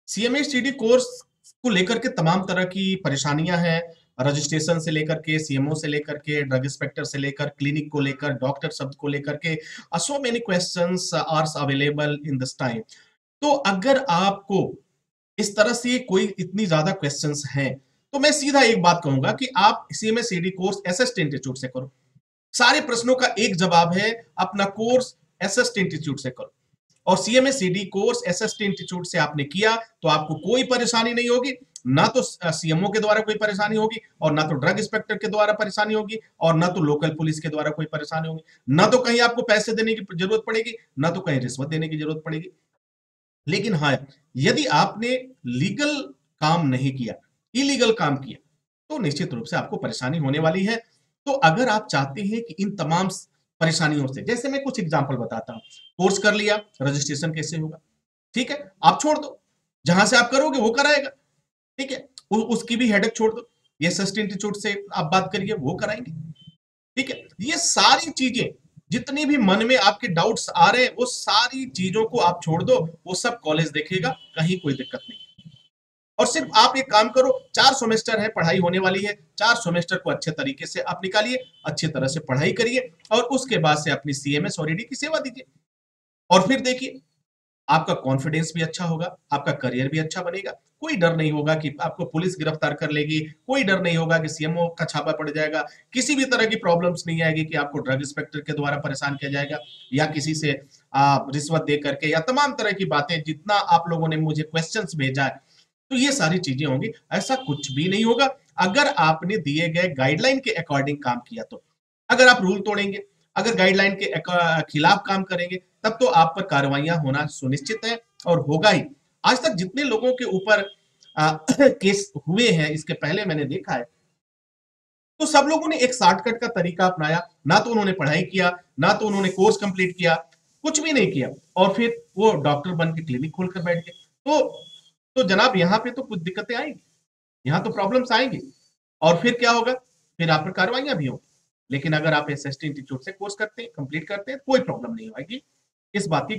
CMA-CD course को लेकर के तमाम तरह की परेशानियाँ हैं, रजिस्ट्रेशन से लेकर के, सीएमओ से लेकर के, ड्रग इंस्पेक्टर से लेकर, क्लिनिक को लेकर, डॉक्टर शब्द को लेकर के so many questions are available in this time. तो अगर आपको इस तरह से कोई इतनी ज़्यादा क्वेश्चन्स हैं, तो मैं सीधा एक बात कहूँगा कि आप सीएमए-सीडी कोर्स एसएसटी इंस्टीट्यूट से करो। सारे प्रश्नों का एक जवाब है, अपना कोर्स एसएसटी इंस्टीट्यूट से करो। और सीएमए-सीडी कोर्स एसएसटी इंस्टीट्यूट से आपने किया तो आपको कोई परेशानी नहीं होगी, ना तो सीएमओ के द्वारा कोई परेशानी होगी और ना तो ड्रग इंस्पेक्टर के द्वारा परेशानी होगी और ना तो लोकल पुलिस के द्वारा कोई परेशानी होगी, ना तो कहीं आपको पैसे देने की जरूरत पड़ेगी, ना तो कहीं रिश्वत देने की जरूरत पड़ेगी। लेकिन हाँ, यदि आपने लीगल काम नहीं किया, इलीगल काम किया, तो निश्चित रूप से आपको परेशानी होने वाली है। तो अगर आप चाहते हैं कि इन तमाम परेशानियों से, जैसे मैं कुछ एग्जांपल बताता हूँ, कोर्स कर लिया, रजिस्ट्रेशन कैसे होगा? ठीक है, आप छोड़ दो, जहां से आप करोगे वो कराएगा। ठीक है, उसकी भी हेडेक छोड़ दो, ये एसएसटी इंस्टीट्यूट से आप बात करिए, वो कराएंगे। ठीक है, ये सारी चीजें जितनी भी मन में आपके डाउट्स आ रहे हैं, वो सारी चीजों को आप छोड़ दो, वो सब कॉलेज देखेगा, कहीं कोई दिक्कत नहीं। और सिर्फ आप एक काम करो, 4 सेमेस्टर है, पढ़ाई होने वाली है, 4 सेमेस्टर को अच्छे तरीके से आप निकालिए, अच्छी तरह से पढ़ाई करिए और उसके बाद से अपनी सीएमएस और ईडी की सेवा दीजिए। और फिर देखिए, आपका कॉन्फिडेंस भी अच्छा होगा, आपका करियर भी अच्छा बनेगा, कोई डर नहीं होगा कि आपको पुलिस गिरफ्तार कर लेगी, कोई डर नहीं होगा कि सीएमओ का छापा पड़ जाएगा, किसी भी तरह की प्रॉब्लम्स नहीं आएगी कि आपको ड्रग इंस्पेक्टर के द्वारा परेशान किया जाएगा या किसी से रिश्वत दे करके या तमाम तरह की बातें जितना आप लोगों ने मुझे क्वेश्चंस भेजा है, तो ये सारी चीजें होंगी। ऐसा कुछ भी नहीं होगा अगर आपने दिए गए गाइडलाइन के अकॉर्डिंग काम किया तो। अगर आप रूल तोड़ेंगे, अगर गाइडलाइन के खिलाफ काम करेंगे, तब तो आप पर कार्रवाइयां होना सुनिश्चित है और होगा ही। आज तक जितने लोगों के ऊपर केस हुए हैं, इसके पहले मैंने देखा है, तो सब लोगों ने एक शॉर्टकट का तरीका अपनाया, ना तो उन्होंने पढ़ाई किया, ना तो उन्होंने कोर्स कंप्लीट किया, कुछ भी नहीं किया और फिर वो डॉक्टर बन के क्लिनिक खोलकर बैठ गए। तो जनाब, यहाँ पे तो कुछ दिक्कतें आएंगी, यहाँ तो प्रॉब्लम्स आएंगी और फिर क्या होगा? फिर आप पर कार्रवाइयां भी होंगी। लेकिन अगर आप एसएसटी इंस्टीट्यूट से कोर्स करते हैं, कंप्लीट करते हैं, कोई प्रॉब्लम नहीं आएगी। इस बात की